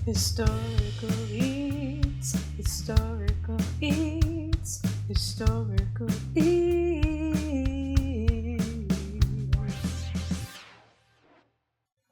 Historical Eats, Historical Eats, Historical Eats.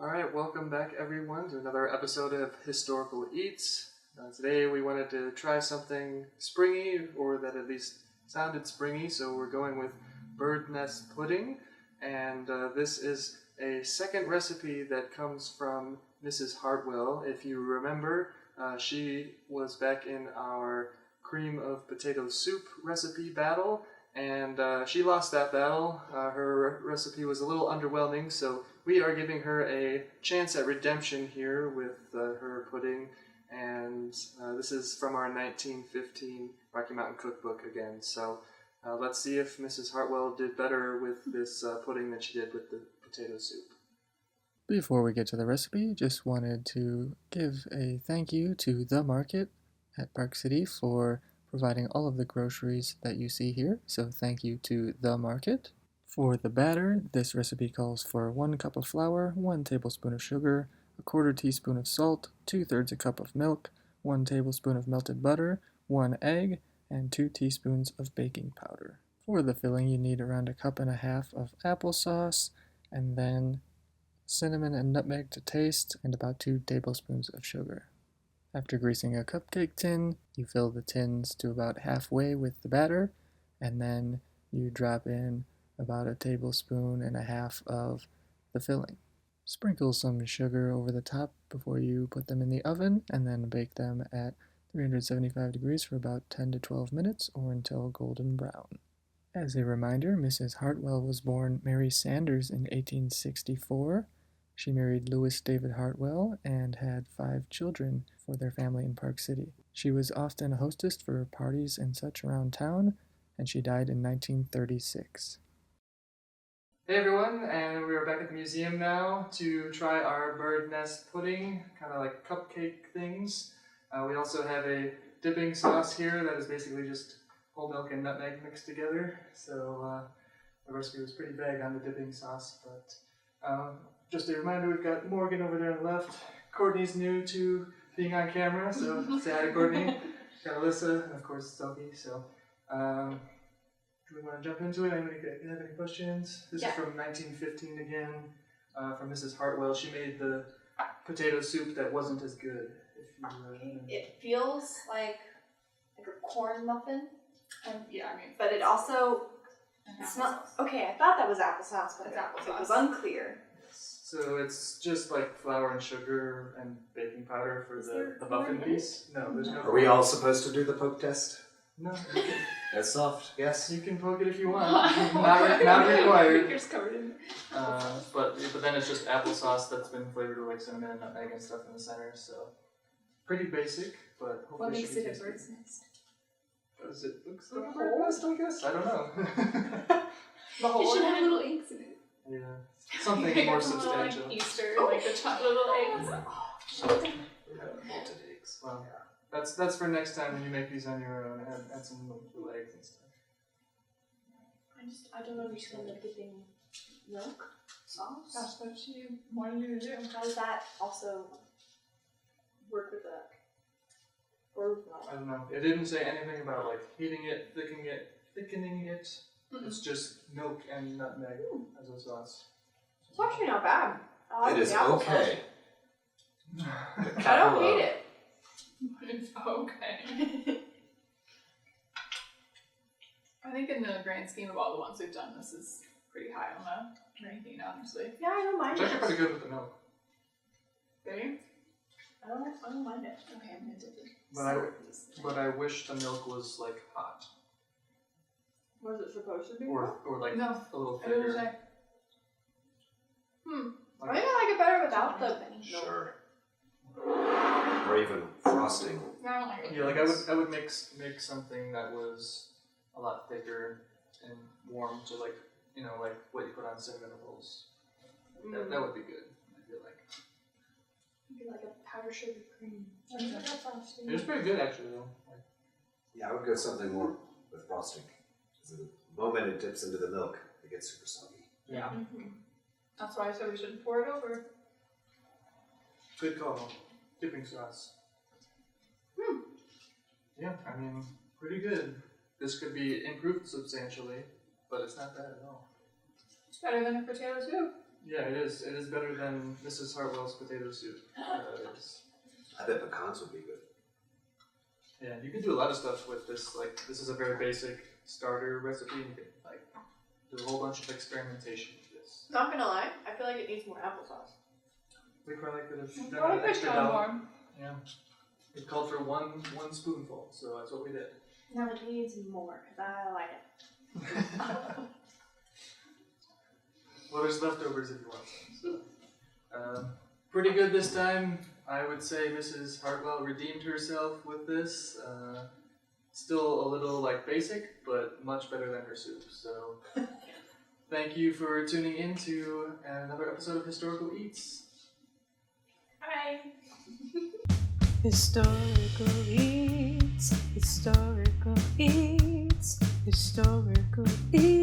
Alright, welcome back everyone to another episode of Historical Eats. Today we wanted to try something springy, or that at least sounded springy, so we're going with bird nest pudding. And this is a second recipe that comes from Mrs. Hartwell. If you remember, she was back in our cream of potato soup recipe battle, and she lost that battle. Her recipe was a little underwhelming, so we are giving her a chance at redemption here with her pudding, and this is from our 1915 Rocky Mountain Cookbook again. So let's see if Mrs. Hartwell did better with this pudding than she did with the potato soup. Before we get to the recipe, just wanted to give a thank you to The Market at Park City for providing all of the groceries that you see here. So thank you to The Market. For the batter, this recipe calls for 1 cup of flour, 1 tablespoon of sugar, 1/4 teaspoon of salt, 2/3 a cup of milk, 1 tablespoon of melted butter, 1 egg, and 2 teaspoons of baking powder. For the filling, you need around 1.5 cups of applesauce, and then cinnamon and nutmeg to taste, and about 2 tablespoons of sugar. After greasing a cupcake tin, you fill the tins to about halfway with the batter, and then you drop in about 1.5 tablespoons of the filling. Sprinkle some sugar over the top before you put them in the oven, and then bake them at 375 degrees for about 10 to 12 minutes or until golden brown. As a reminder, Mrs. Hartwell was born Mary Sanders in 1864. She married Louis David Hartwell and had 5 children for their family in Park City. She was often a hostess for parties and such around town, and she died in 1936. Hey everyone, and we are back at the museum now to try our bird nest pudding, kind of like cupcake things. We also have a dipping sauce here that is basically just whole milk and nutmeg mixed together. So the recipe was pretty vague on the dipping sauce, but just a reminder, we've got Morgan over there on the left. Courtney's new to being on camera, so say hi to Courtney. Got Alyssa, and of course Sophie. So do we want to jump into it? Anybody have any questions? This is from 1915 again, from Mrs. Hartwell. She made the potato soup that wasn't as good. It feels like a corn muffin. But it also smells. Okay, I thought that was applesauce, but it was unclear. So it's just like flour and sugar and baking powder for the muffin piece? No, there's no. Are we all supposed to do the poke test? No. It's soft, yes. You can poke it if you want. not required. Fingers covered in. But then it's just applesauce that's been flavored with like cinnamon and nutmeg and stuff in the center. So pretty basic, but hopefully. What makes it a bird's nest? Does it look like a bird nest? I guess. I don't know. It should have little eggs in it. Yeah. Something more substantial. Like Easter, like the little eggs. Malted eggs. Well, that's for next time when you make these on your own. Add some little eggs and stuff. I don't understand the dipping milk sauce. That's what she wanted you to do. How does that also work with that? Or I don't know. It didn't say anything about like heating it, thickening it. Mm-mm. It's just milk and nutmeg as a sauce. It's actually not bad. I like It is the applesauce. okay. I don't hate it. It's okay. I think in the grand scheme of all the ones we've done, this is pretty high on the ranking, honestly. Yeah, I don't mind It's it. actually pretty good with the milk. Okay? I don't mind it. Okay, I'm gonna dip it. But I wish the milk was like hot. Was it supposed to be? Or like No. a little I didn't thicker. say. I think I like it better without the milk. Sure. Or even frosting. No, I don't like it. Yeah, like I would make something that was a lot thicker and warm to like like what you put on cinnamon rolls. That would be good. I feel like. Maybe like a powdered sugar cream. It was pretty good actually though. Yeah, I would go something more with frosting. Because the moment it dips into the milk, it gets super soggy. Yeah. That's why I said we should pour it over. Good call. dipping sauce. Yeah, I mean, pretty good. This could be improved substantially, but it's not bad at all. It's better than a potato soup. Yeah, it is. It is better than Mrs. Hartwell's potato soup. It is. I bet pecans would be good. Yeah, you can do a lot of stuff with this. Like, this is a very basic starter recipe, and you can like do a whole bunch of experimentation with this. Not gonna lie, I feel like it needs more applesauce. We probably could have done Probably an could extra go dollar. more. Yeah, it called for one spoonful, so that's what we did. No, it needs more, because I like it. Well, there's leftovers if you want some. So, pretty good this time. I would say Mrs. Hartwell redeemed herself with this. Still a little like basic, but much better than her soup. So, thank you for tuning in to another episode of Historical Eats. Bye. Historical Eats, Historical Eats, Historical Eats.